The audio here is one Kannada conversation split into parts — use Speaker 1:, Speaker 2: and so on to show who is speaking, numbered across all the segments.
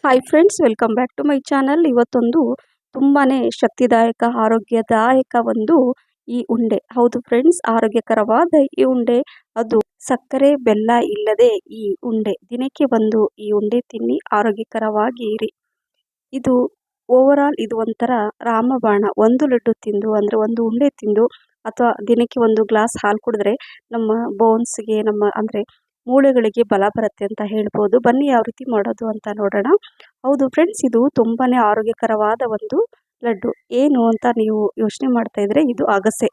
Speaker 1: Hi friends, welcome back to my channel. ಇವತ್ತೊಂದು ತುಂಬಾನೇ ಶಕ್ತಿದಾಯಕ ಆರೋಗ್ಯದಾಯಕ ಒಂದು ಈ ಉಂಡೆ. ಹೌದು ಫ್ರೆಂಡ್ಸ್, ಆರೋಗ್ಯಕರವಾದ ಈ ಉಂಡೆ. ಅದು ಸಕ್ಕರೆ ಬೆಲ್ಲ ಇಲ್ಲದೆ ಈ ಉಂಡೆ. ದಿನಕ್ಕೆ ಒಂದು ಈ ಉಂಡೆ ತಿನ್ನಿ, ಆರೋಗ್ಯಕರವಾಗಿ ಇರಿ. ಇದು ಓವರಾಲ್ ಇದು ಒಂಥರ ರಾಮಬಾಣ. ಒಂದು ಲಡ್ಡು ತಿಂದು ಅಂದರೆ ಒಂದು ಉಂಡೆ ತಿಂದು ಅಥವಾ ದಿನಕ್ಕೆ ಒಂದು ಗ್ಲಾಸ್ ಹಾಲು ಕುಡಿದ್ರೆ ನಮ್ಮ ಬೋನ್ಸ್ಗೆ, ನಮ್ಮ ಅಂದರೆ ಮೂಳೆಗಳಿಗೆ ಬಲ ಬರುತ್ತೆ ಅಂತ ಹೇಳ್ಬೋದು. ಬನ್ನಿ ಯಾವ ರೀತಿ ಮಾಡೋದು ಅಂತ ನೋಡೋಣ. ಹೌದು ಫ್ರೆಂಡ್ಸ್, ಇದು ತುಂಬಾ ಆರೋಗ್ಯಕರವಾದ ಒಂದು ಲಡ್ಡು. ಏನು ಅಂತ ನೀವು ಯೋಚನೆ ಮಾಡ್ತಾ ಇದ್ರೆ, ಇದು ಅಗಸೆ.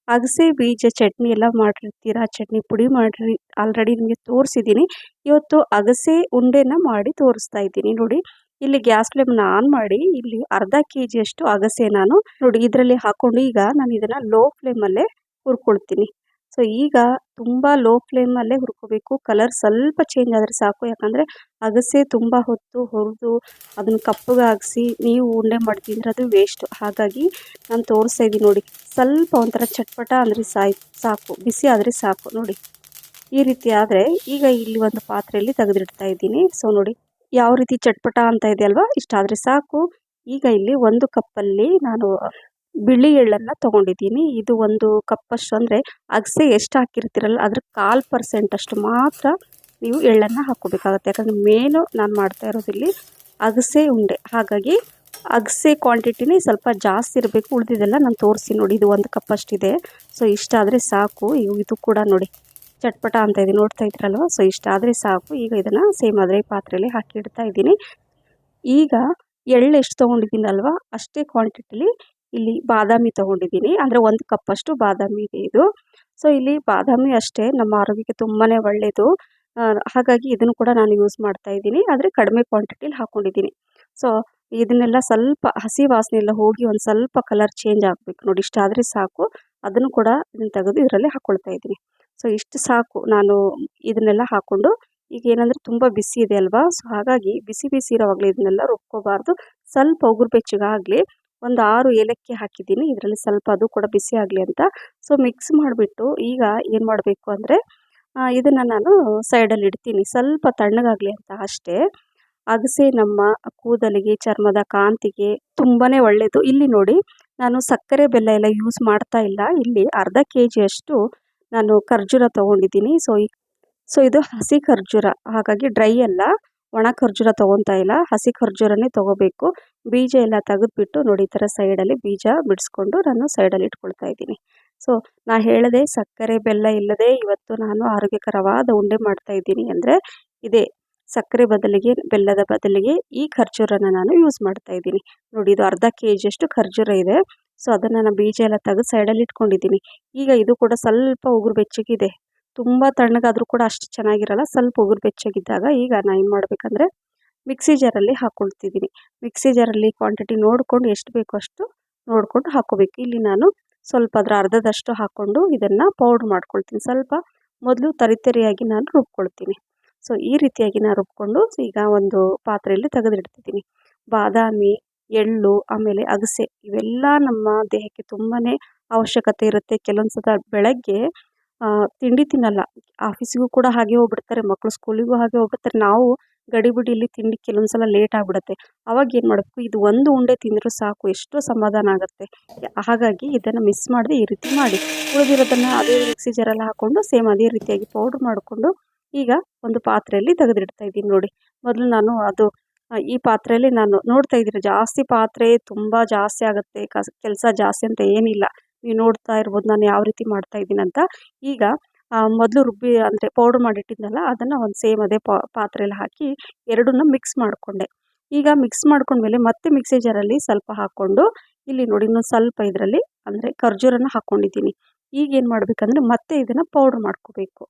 Speaker 1: ಅಗಸೆ ಬೀಜ ಚಟ್ನಿ ಎಲ್ಲ ಮಾಡಿರ್ತೀರಾ, ಚಟ್ನಿ ಪುಡಿ ಮಾಡಿರಿ. ಆಲ್ರೆಡಿ ನಿಮಗೆ ತೋರಿಸಿದ್ದೀನಿ. ಇವತ್ತು ಅಗಸೆ ಉಂಡೆನ ಮಾಡಿ ತೋರಿಸ್ತಾ ಇದ್ದೀನಿ. ನೋಡಿ, ಇಲ್ಲಿ ಗ್ಯಾಸ್ ಫ್ಲೇಮ್ನ ಆನ್ ಮಾಡಿ ಇಲ್ಲಿ ಅರ್ಧ ಕೆಜಿ ಅಷ್ಟು ಅಗಸೆ ನಾನು ನೋಡಿ ಇದರಲ್ಲಿ ಹಾಕೊಂಡು ಈಗ ನಾನು ಇದನ್ನ ಲೋ ಫ್ಲೇಮಲ್ಲೇ ಹುರ್ಕೊಳ್ತೀನಿ. ಸೊ ಈಗ ತುಂಬಾ ಲೋ ಫ್ಲೇಮಲ್ಲೇ ಹುರ್ಕೋಬೇಕು. ಕಲರ್ ಸ್ವಲ್ಪ ಚೇಂಜ್ ಆದರೆ ಸಾಕು, ಯಾಕಂದ್ರೆ ಅಗಸೆ ತುಂಬಾ ಹೊತ್ತು ಹುರಿದು ಅದನ್ನ ಕಪ್ಪಗಾಗಿಸಿ ನೀವು ಉಂಡೆ ಮಾಡ್ತಿದ್ರೆ ಅದು ವೇಸ್ಟ್. ಹಾಗಾಗಿ ನಾನು ತೋರಿಸ್ತಾ ಇದ್ದೀನಿ ನೋಡಿ, ಸ್ವಲ್ಪ ಒಂಥರ ಚಟ್ಪಟ ಅಂದರೆ ಸಾಕು, ಬಿಸಿ ಆದರೆ ಸಾಕು. ನೋಡಿ ಈ ರೀತಿ ಆದರೆ ಈಗ ಇಲ್ಲಿ ಒಂದು ಪಾತ್ರೆಯಲ್ಲಿ ತೆಗೆದಿಡ್ತಾ ಇದ್ದೀನಿ. ಸೊ ನೋಡಿ ಯಾವ ರೀತಿ ಚಟ್ಪಟ ಅಂತ ಇದೆ ಅಲ್ವಾ, ಇಷ್ಟಾದರೆ ಸಾಕು. ಈಗ ಇಲ್ಲಿ ಒಂದು ಕಪ್ಪಲ್ಲಿ ನಾನು ಬಿಳಿ ಎಳ್ಳನ್ನು ತಗೊಂಡಿದ್ದೀನಿ. ಇದು ಒಂದು ಕಪ್ಪಷ್ಟು ಅಂದರೆ ಅಗಸೆ ಎಷ್ಟು ಹಾಕಿರ್ತೀರಲ್ಲ ಅದ್ರ 1/4% ಅಷ್ಟು ಮಾತ್ರ ನೀವು ಎಳ್ಳನ್ನು ಹಾಕ್ಕೋಬೇಕಾಗುತ್ತೆ. ಯಾಕಂದರೆ ಮೇನು ನಾನು ಮಾಡ್ತಾ ಇರೋದಿಲ್ಲಿ ಅಗಸೆ ಉಂಡೆ, ಹಾಗಾಗಿ ಅಗಸೆ ಕ್ವಾಂಟಿಟಿನೇ ಸ್ವಲ್ಪ ಜಾಸ್ತಿ ಇರಬೇಕು. ಉಳಿದಿದ್ದೆಲ್ಲ ನಾನು ತೋರಿಸಿ ನೋಡಿ, ಇದು ಒಂದು ಕಪ್ಪಷ್ಟಿದೆ. ಸೊ ಇಷ್ಟಾದರೆ ಸಾಕು. ಇದು ಕೂಡ ನೋಡಿ ಚಟ್ಪಟ ಅಂತ ಇದೆ, ನೋಡ್ತಾ ಇದ್ರಲ್ವ. ಸೊ ಇಷ್ಟಾದರೆ ಸಾಕು. ಈಗ ಇದನ್ನು ಸೇಮ್ ಅದೇ ಪಾತ್ರೆಯಲ್ಲಿ ಹಾಕಿ ಇಡ್ತಾ ಇದ್ದೀನಿ. ಈಗ ಎಳ್ಳು ಎಷ್ಟು ತೊಗೊಂಡಿದ್ದೀನಲ್ವ ಅಷ್ಟೇ ಕ್ವಾಂಟಿಟಿಲಿ ಇಲ್ಲಿ ಬಾದಾಮಿ ತೊಗೊಂಡಿದ್ದೀನಿ. ಅಂದರೆ ಒಂದು ಕಪ್ಪಷ್ಟು ಬಾದಾಮಿ ಇದೆ ಇದು. ಸೊ ಇಲ್ಲಿ ಬಾದಾಮಿ ಅಷ್ಟೇ ನಮ್ಮ ಆರೋಗ್ಯಕ್ಕೆ ತುಂಬಾ ಒಳ್ಳೆಯದು. ಹಾಗಾಗಿ ಇದನ್ನು ಕೂಡ ನಾನು ಯೂಸ್ ಮಾಡ್ತಾ ಇದ್ದೀನಿ, ಆದರೆ ಕಡಿಮೆ ಕ್ವಾಂಟಿಟಿಲಿ ಹಾಕ್ಕೊಂಡಿದ್ದೀನಿ. ಸೊ ಇದನ್ನೆಲ್ಲ ಸ್ವಲ್ಪ ಹಸಿ ವಾಸನೆ ಎಲ್ಲ ಹೋಗಿ ಒಂದು ಸ್ವಲ್ಪ ಕಲರ್ ಚೇಂಜ್ ಆಗಬೇಕು. ನೋಡಿ ಇಷ್ಟಾದರೆ ಸಾಕು. ಅದನ್ನು ಕೂಡ ಇದನ್ನು ತೆಗೆದು ಇದರಲ್ಲಿ ಹಾಕ್ಕೊಳ್ತಾ ಇದ್ದೀನಿ. ಸೊ ಇಷ್ಟು ಸಾಕು. ನಾನು ಇದನ್ನೆಲ್ಲ ಹಾಕ್ಕೊಂಡು ಈಗ ಏನಂದರೆ ತುಂಬ ಬಿಸಿ ಇದೆ ಅಲ್ವಾ, ಸೊ ಹಾಗಾಗಿ ಬಿಸಿ ಬಿಸಿ ಇರೋವಾಗಲೇ ಇದನ್ನೆಲ್ಲ ರುಬ್ಕೋಬಾರ್ದು. ಸ್ವಲ್ಪ ಉಗುರು ಬೆಚ್ಚಗಾಗಲಿ ಒಂದು 6 ಏಲಕ್ಕಿ ಹಾಕಿದ್ದೀನಿ ಇದರಲ್ಲಿ, ಸ್ವಲ್ಪ ಅದು ಕೂಡ ಬಿಸಿ ಆಗಲಿ ಅಂತ. ಸೊ ಮಿಕ್ಸ್ ಮಾಡಿಬಿಟ್ಟು ಈಗ ಏನು ಮಾಡಬೇಕು ಅಂದರೆ ಇದನ್ನು ನಾನು ಸೈಡಲ್ಲಿ ಇಡ್ತೀನಿ, ಸ್ವಲ್ಪ ತಣ್ಣಗಾಗಲಿ ಅಂತ ಅಷ್ಟೇ. ಅಗಸೆ ನಮ್ಮ ಕೂದಲಿಗೆ, ಚರ್ಮದ ಕಾಂತಿಗೆ ತುಂಬಾ ಒಳ್ಳೆಯದು. ಇಲ್ಲಿ ನೋಡಿ, ನಾನು ಸಕ್ಕರೆ ಬೆಲ್ಲ ಎಲ್ಲ ಯೂಸ್ ಮಾಡ್ತಾ ಇಲ್ಲ. ಇಲ್ಲಿ ಅರ್ಧ ಕೆಜಿ ಅಷ್ಟು ನಾನು ಖರ್ಜೂರ ತೊಗೊಂಡಿದ್ದೀನಿ. ಸೊ ಇದು ಹಸಿ ಖರ್ಜೂರ, ಹಾಗಾಗಿ ಡ್ರೈ ಅಲ್ಲ, ಒಣ ಖರ್ಜೂರ ತೊಗೊತಾ ಇಲ್ಲ, ಹಸಿ ಖರ್ಜೂರನೇ ತೊಗೋಬೇಕು. ಬೀಜ ಎಲ್ಲ ತೆಗೆದುಬಿಟ್ಟು ನೋಡಿ ಈ ಥರ ಸೈಡಲ್ಲಿ ಬೀಜ ಬಿಡಿಸ್ಕೊಂಡು ನಾನು ಸೈಡಲ್ಲಿ ಇಟ್ಕೊಳ್ತಾ ಇದ್ದೀನಿ. ಸೊ ನಾ ಹೇಳಿದೆ ಸಕ್ಕರೆ ಬೆಲ್ಲ ಇಲ್ಲದೆ ಇವತ್ತು ನಾನು ಆರೋಗ್ಯಕರವಾದ ಉಂಡೆ ಮಾಡ್ತಾ ಇದ್ದೀನಿ ಅಂದರೆ ಇದೇ. ಸಕ್ಕರೆ ಬದಲಿಗೆ, ಬೆಲ್ಲದ ಬದಲಿಗೆ ಈ ಖರ್ಜೂರನ ನಾನು ಯೂಸ್ ಮಾಡ್ತಾ ಇದ್ದೀನಿ. ನೋಡಿ ಇದು ಅರ್ಧ ಕೆಜಿ ಅಷ್ಟು ಖರ್ಜೂರ ಇದೆ. ಸೊ ಅದನ್ನು ನಾನು ಬೀಜ ಎಲ್ಲ ತೆಗೆದು ಸೈಡಲ್ಲಿ ಇಟ್ಕೊಂಡಿದ್ದೀನಿ. ಈಗ ಇದು ಕೂಡ ಸ್ವಲ್ಪ ಉಗುರು ಬೆಚ್ಚಗಿದೆ. ತುಂಬ ತಣ್ಣಗಾದರೂ ಕೂಡ ಅಷ್ಟು ಚೆನ್ನಾಗಿರಲ್ಲ. ಸ್ವಲ್ಪ ಉಗುರು ಬೆಚ್ಚಗಿದ್ದಾಗ ಈಗ ನಾನು ಏನು ಮಾಡಬೇಕಂದ್ರೆ ಮಿಕ್ಸಿ ಜಾರಲ್ಲಿ ಹಾಕ್ಕೊಳ್ತಿದ್ದೀನಿ. ಮಿಕ್ಸಿ ಜಾರಲ್ಲಿ ಕ್ವಾಂಟಿಟಿ ನೋಡಿಕೊಂಡು ಎಷ್ಟು ಬೇಕೋ ಅಷ್ಟು ನೋಡಿಕೊಂಡು ಹಾಕ್ಕೋಬೇಕು. ಇಲ್ಲಿ ನಾನು ಸ್ವಲ್ಪ ಅದರ ಅರ್ಧದಷ್ಟು ಹಾಕ್ಕೊಂಡು ಇದನ್ನು ಪೌಡ್ರ್ ಮಾಡ್ಕೊಳ್ತೀನಿ. ಸ್ವಲ್ಪ ಮೊದಲು ತರಿತರಿಯಾಗಿ ನಾನು ರುಬ್ಕೊಳ್ತೀನಿ. ಸೊ ಈ ರೀತಿಯಾಗಿ ನಾನು ರುಬ್ಕೊಂಡು ಈಗ ಒಂದು ಪಾತ್ರೆಯಲ್ಲಿ ತೆಗೆದಿಡ್ತಿದ್ದೀನಿ. ಬಾದಾಮಿ, ಎಳ್ಳು, ಆಮೇಲೆ ಅಗಸೆ ಇವೆಲ್ಲ ನಮ್ಮ ದೇಹಕ್ಕೆ ತುಂಬಾ ಅವಶ್ಯಕತೆ ಇರುತ್ತೆ. ಕೆಲವೊಂದು ಸಲ ಬೆಳಗ್ಗೆ ತಿಂಡಿ ತಿನ್ನಲ್ಲ, ಆಫೀಸಿಗೂ ಕೂಡ ಹಾಗೆ ಹೋಗ್ಬಿಡ್ತಾರೆ, ಮಕ್ಕಳು ಸ್ಕೂಲಿಗೂ ಹಾಗೆ ಹೋಗ್ಬಿಡ್ತಾರೆ. ನಾವು ಗಡಿಬಿಡಿಯಲ್ಲಿ ತಿಂಡಿ ಕೆಲವೊಂದು ಸಲ ಲೇಟ್ ಆಗಿಬಿಡುತ್ತೆ. ಅವಾಗ ಏನು ಮಾಡಬೇಕು, ಇದು ಒಂದು ಉಂಡೆ ತಿಂದರೂ ಸಾಕು, ಎಷ್ಟೋ ಸಮಾಧಾನ ಆಗುತ್ತೆ. ಹಾಗಾಗಿ ಇದನ್ನು ಮಿಸ್ ಮಾಡದೆ ಈ ರೀತಿ ಮಾಡಿ, ಉಳಿದಿರೋದನ್ನು ಅದೇ ಮಿಕ್ಸಿ ಜಾರಲ್ಲಿ ಹಾಕ್ಕೊಂಡು ಸೇಮ್ ಅದೇ ರೀತಿಯಾಗಿ ಪೌಡ್ರ್ ಮಾಡಿಕೊಂಡು ಈಗ ಒಂದು ಪಾತ್ರೆಯಲ್ಲಿ ತೆಗೆದಿಡ್ತಾ ಇದ್ದೀನಿ. ನೋಡಿ ಮೊದಲು ನಾನು ಅದು ಈ ಪಾತ್ರೆಯಲ್ಲಿ ನಾನು ನೋಡ್ತಾ ಇದ್ದೀರಿ, ಜಾಸ್ತಿ ಪಾತ್ರೆ ತುಂಬ ಜಾಸ್ತಿ ಆಗುತ್ತೆ, ಕೆಲಸ ಜಾಸ್ತಿ ಅಂತ ಏನಿಲ್ಲ. ನೀವು ನೋಡ್ತಾ ಇರ್ಬೋದು ನಾನು ಯಾವ ರೀತಿ ಮಾಡ್ತಾ ಇದ್ದೀನಿ ಅಂತ. ಈಗ ಮೊದಲು ರುಬ್ಬಿ ಅಂದರೆ ಪೌಡ್ರ್ ಮಾಡಿಟ್ಟಿದ್ನಲ್ಲ ಅದನ್ನು ಒಂದು ಸೇಮ್ ಅದೇ ಪಾತ್ರೆಯಲ್ಲಿ ಹಾಕಿ ಎರಡನ್ನ ಮಿಕ್ಸ್ ಮಾಡಿಕೊಂಡೆ. ಈಗ ಮಿಕ್ಸ್ ಮಾಡ್ಕೊಂಡ್ಮೇಲೆ ಮತ್ತೆ ಮಿಕ್ಸಿ ಜಾರಲ್ಲಿ ಸ್ವಲ್ಪ ಹಾಕ್ಕೊಂಡು ಇಲ್ಲಿ ನೋಡಿ ಇನ್ನೊಂದು ಸ್ವಲ್ಪ ಇದರಲ್ಲಿ ಅಂದರೆ ಖರ್ಜೂರನ ಹಾಕ್ಕೊಂಡಿದ್ದೀನಿ. ಈಗ ಏನು ಮಾಡಬೇಕಂದ್ರೆ ಮತ್ತೆ ಇದನ್ನು ಪೌಡ್ರ್ ಮಾಡ್ಕೋಬೇಕು.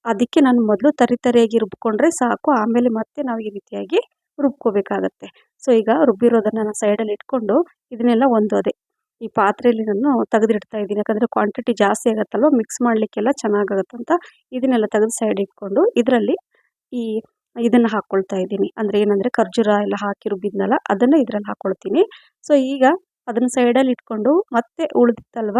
Speaker 1: ಅದಕ್ಕೆ ನಾನು ಮೊದಲು ತರಿಯಾಗಿ ರುಬ್ಕೊಂಡ್ರೆ ಸಾಕು, ಆಮೇಲೆ ಮತ್ತೆ ನಾವು ಈ ರೀತಿಯಾಗಿ ರುಬ್ಕೋಬೇಕಾಗತ್ತೆ. ಸೊ ಈಗ ರುಬ್ಬಿರೋದನ್ನು ನಾನು ಸೈಡಲ್ಲಿ ಇಟ್ಕೊಂಡು ಇದನ್ನೆಲ್ಲ ಒಂದು ಅದೇ ಈ ಪಾತ್ರೆಯಲ್ಲಿ ನಾನು ತೆಗೆದಿಡ್ತಾ ಇದ್ದೀನಿ. ಯಾಕಂದರೆ ಕ್ವಾಂಟಿಟಿ ಜಾಸ್ತಿ ಆಗುತ್ತಲ್ವ, ಮಿಕ್ಸ್ ಮಾಡಲಿಕ್ಕೆಲ್ಲ ಚೆನ್ನಾಗಾಗುತ್ತೆ ಅಂತ ಇದನ್ನೆಲ್ಲ ತೆಗೆದು ಸೈಡ್ ಇಟ್ಕೊಂಡು ಇದರಲ್ಲಿ ಇದನ್ನು ಹಾಕ್ಕೊಳ್ತಾ ಇದ್ದೀನಿ. ಅಂದರೆ ಏನಂದರೆ ಖರ್ಜೂರ ಎಲ್ಲ ಹಾಕಿ ರುಬ್ಬಿದ್ನಲ್ಲ ಅದನ್ನು ಇದರಲ್ಲಿ ಹಾಕ್ಕೊಳ್ತೀನಿ. ಸೊ ಈಗ ಅದನ್ನು ಸೈಡಲ್ಲಿ ಇಟ್ಕೊಂಡು ಮತ್ತೆ ಉಳಿದಿತ್ತಲ್ವ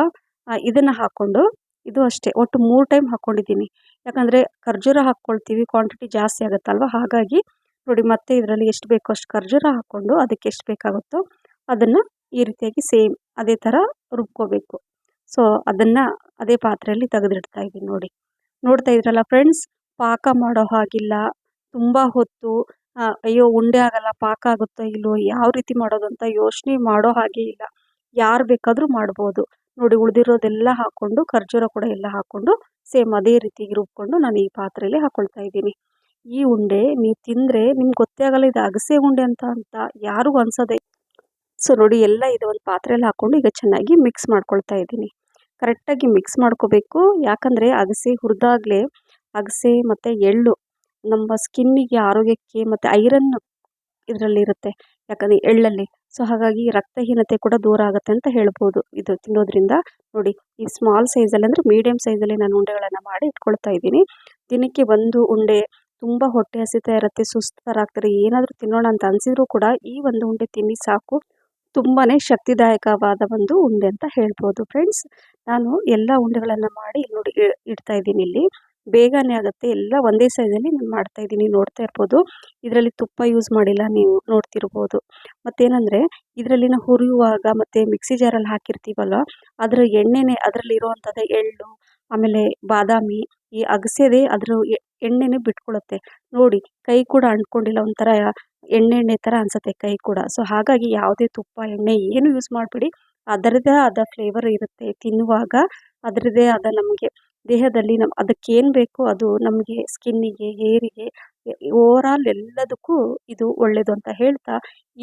Speaker 1: ಇದನ್ನು ಹಾಕ್ಕೊಂಡು ಇದು ಅಷ್ಟೇ ಒಟ್ಟು 3 ಟೈಮ್ ಹಾಕ್ಕೊಂಡಿದ್ದೀನಿ. ಯಾಕಂದರೆ ಖರ್ಜೂರ ಹಾಕ್ಕೊಳ್ತೀವಿ, ಕ್ವಾಂಟಿಟಿ ಜಾಸ್ತಿ ಆಗುತ್ತಲ್ವ, ಹಾಗಾಗಿ ನೋಡಿ ಮತ್ತೆ ಇದರಲ್ಲಿ ಎಷ್ಟು ಬೇಕೋ ಅಷ್ಟು ಖರ್ಜೂರ ಹಾಕ್ಕೊಂಡು ಅದಕ್ಕೆ ಎಷ್ಟು ಬೇಕಾಗುತ್ತೋ ಅದನ್ನು ಈ ರೀತಿಯಾಗಿ ಸೇಮ್ ಅದೇ ಥರ ರುಬ್ಕೋಬೇಕು. ಸೊ ಅದನ್ನು ಅದೇ ಪಾತ್ರೆಯಲ್ಲಿ ತೆಗೆದಿಡ್ತಾ ಇದ್ದೀನಿ ನೋಡಿ. ನೋಡ್ತಾ ಇದ್ರಲ್ಲ ಫ್ರೆಂಡ್ಸ್, ಪಾಕ ಮಾಡೋ ಹಾಗಿಲ್ಲ. ತುಂಬ ಹೊತ್ತು ಅಯ್ಯೋ ಉಂಡೆ ಆಗಲ್ಲ, ಪಾಕ ಆಗುತ್ತೋ ಇಲ್ಲೋ, ಯಾವ ರೀತಿ ಮಾಡೋದು ಅಂತ ಯೋಚನೆ ಮಾಡೋ ಹಾಗೆ ಇಲ್ಲ. ಯಾರು ಬೇಕಾದರೂ ಮಾಡ್ಬೋದು. ನೋಡಿ ಉಳಿದಿರೋದೆಲ್ಲ ಹಾಕ್ಕೊಂಡು ಖರ್ಜೂರ ಕೂಡ ಎಲ್ಲ ಹಾಕ್ಕೊಂಡು ಸೇಮ್ ಅದೇ ರೀತಿ ರುಬ್ಕೊಂಡು ನಾನು ಈ ಪಾತ್ರೆಯಲ್ಲಿ ಹಾಕ್ಕೊಳ್ತಾ ಇದ್ದೀನಿ. ಈ ಉಂಡೆ ನೀವು ತಿಂದರೆ ನಿಮ್ಗೆ ಗೊತ್ತೇ ಆಗಲ್ಲ ಇದು ಅಗಸೆ ಉಂಡೆ ಅಂತ ಯಾರಿಗೂ ಅನ್ಸೋದೆ. ಸೊ ನೋಡಿ ಎಲ್ಲ ಇದು ಒಂದು ಪಾತ್ರೆಯಲ್ಲಿ ಹಾಕ್ಕೊಂಡು ಈಗ ಚೆನ್ನಾಗಿ ಮಿಕ್ಸ್ ಮಾಡ್ಕೊಳ್ತಾ ಇದ್ದೀನಿ. ಕರೆಕ್ಟಾಗಿ ಮಿಕ್ಸ್ ಮಾಡ್ಕೋಬೇಕು. ಯಾಕಂದರೆ ಅಗಸೆ ಹುರಿದಾಗಲೇ ಅಗಸೆ ಮತ್ತು ಎಳ್ಳು ನಮ್ಮ ಸ್ಕಿನ್ನಿಗೆ, ಆರೋಗ್ಯಕ್ಕೆ ಮತ್ತು ಐರನ್ ಇದರಲ್ಲಿರುತ್ತೆ, ಯಾಕಂದರೆ ಎಳ್ಳಲ್ಲಿ. ಸೊ ಹಾಗಾಗಿ ರಕ್ತಹೀನತೆ ಕೂಡ ದೂರ ಆಗುತ್ತೆ ಅಂತ ಹೇಳ್ಬೋದು ಇದು ತಿನ್ನೋದ್ರಿಂದ. ನೋಡಿ ಈ ಸ್ಮಾಲ್ ಸೈಜಲ್ಲಿ ಅಂದರೆ ಮೀಡಿಯಮ್ ಸೈಜಲ್ಲಿ ನಾನು ಉಂಡೆಗಳನ್ನು ಮಾಡಿ ಇಟ್ಕೊಳ್ತಾ ಇದ್ದೀನಿ. ದಿನಕ್ಕೆ ಒಂದು ಉಂಡೆ. ತುಂಬ ಹೊಟ್ಟೆ ಹಸಿತಾ ಇರುತ್ತೆ, ಸುಸ್ತು ಥರ ಆಗ್ತಾರೆ, ಏನಾದರೂ ತಿನ್ನೋಣ ಅಂತ ಅನಿಸಿದ್ರು ಕೂಡ ಈ ಒಂದು ಉಂಡೆ ತಿನ್ನಿ ಸಾಕು. ತುಂಬಾ ಶಕ್ತಿದಾಯಕವಾದ ಒಂದು ಉಂಡೆ ಅಂತ ಹೇಳ್ಬೋದು ಫ್ರೆಂಡ್ಸ್. ನಾನು ಎಲ್ಲ ಉಂಡೆಗಳನ್ನು ಮಾಡಿ ನೋಡಿ ಇಡ್ತಾ ಇದ್ದೀನಿ ಇಲ್ಲಿ. ಬೇಗನೆ ಆಗುತ್ತೆ, ಎಲ್ಲ ಒಂದೇ ಸೈಜಲ್ಲಿ ನಾನು ಮಾಡ್ತಾ ಇದ್ದೀನಿ. ನೋಡ್ತಾ ಇರ್ಬೋದು, ಇದರಲ್ಲಿ ತುಪ್ಪ ಯೂಸ್ ಮಾಡಿಲ್ಲ, ನೀವು ನೋಡ್ತಿರ್ಬೋದು. ಮತ್ತೇನಂದರೆ ಇದರಲ್ಲಿ ನಾವು ಹುರಿಯುವಾಗ ಮತ್ತು ಮಿಕ್ಸಿ ಜಾರಲ್ಲಿ ಹಾಕಿರ್ತೀವಲ್ಲ, ಅದರ ಎಣ್ಣೆನೇ ಅದರಲ್ಲಿ ಇರುವಂಥದ್ದು ಎಳ್ಳು, ಆಮೇಲೆ ಬಾದಾಮಿ, ಈ ಅಗಸೆದೇ ಅದರ ಎಣ್ಣೆನೇ ಬಿಟ್ಕೊಳ್ಳುತ್ತೆ ನೋಡಿ. ಕೈ ಕೂಡ ಅಂಟ್ಕೊಂಡಿಲ್ಲ, ಒಂಥರ ಎಣ್ಣೆ ಥರ ಅನಿಸುತ್ತೆ ಕೈ ಕೂಡ. ಸೊ ಹಾಗಾಗಿ ಯಾವುದೇ ತುಪ್ಪ ಎಣ್ಣೆ ಏನು ಯೂಸ್ ಮಾಡಬೇಡಿ. ಅದರದ್ದೇ ಆದ ಫ್ಲೇವರ್ ಇರುತ್ತೆ ತಿನ್ನುವಾಗ. ಅದರದ್ದೇ ಆದ ನಮಗೆ ದೇಹದಲ್ಲಿ ಅದಕ್ಕೇನು ಬೇಕೋ ಅದು ನಮಗೆ ಸ್ಕಿನ್ನಿಗೆ, ಹೇರಿಗೆ, ಓವರಾಲ್ ಎಲ್ಲದಕ್ಕೂ ಇದು ಒಳ್ಳೆಯದು ಅಂತ ಹೇಳ್ತಾ,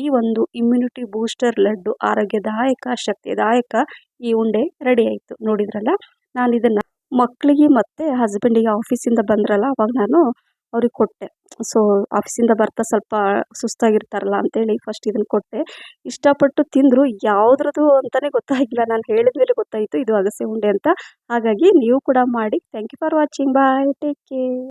Speaker 1: ಈ ಒಂದು ಇಮ್ಯುನಿಟಿ ಬೂಸ್ಟರ್ ಲಡ್ಡು ಆರೋಗ್ಯದಾಯಕ, ಶಕ್ತಿದಾಯಕ ಈ ಉಂಡೆ ರೆಡಿ ಆಯಿತು. ನೋಡಿದ್ರಲ್ಲ, ನಾನು ಇದನ್ನು ಮಕ್ಕಳಿಗೆ ಮತ್ತು ಹಸ್ಬೆಂಡಿಗೆ ಆಫೀಸಿಂದ ಬಂದ್ರಲ್ಲ ಅವಾಗ ನಾನು ಅವ್ರಿಗೆ ಕೊಟ್ಟೆ. ಸೊ ಆಫೀಸಿಂದ ಬರ್ತಾ ಸ್ವಲ್ಪ ಸುಸ್ತಾಗಿರ್ತಾರಲ್ಲ ಅಂತೇಳಿ ಫಸ್ಟ್ ಇದನ್ನು ಕೊಟ್ಟೆ. ಇಷ್ಟಪಟ್ಟು ತಿಂದರು. ಯಾವುದ್ರದ್ದು ಅಂತಲೇ ಗೊತ್ತಾಗಿಲ್ಲ, ನಾನು ಹೇಳಿದ ಮೇಲೆ ಗೊತ್ತಾಯಿತು ಇದು ಅಗಸೆ ಉಂಡೆ ಅಂತ. ಹಾಗಾಗಿ ನೀವು ಕೂಡ ಮಾಡಿ. Thank you for watching. Bye, take care.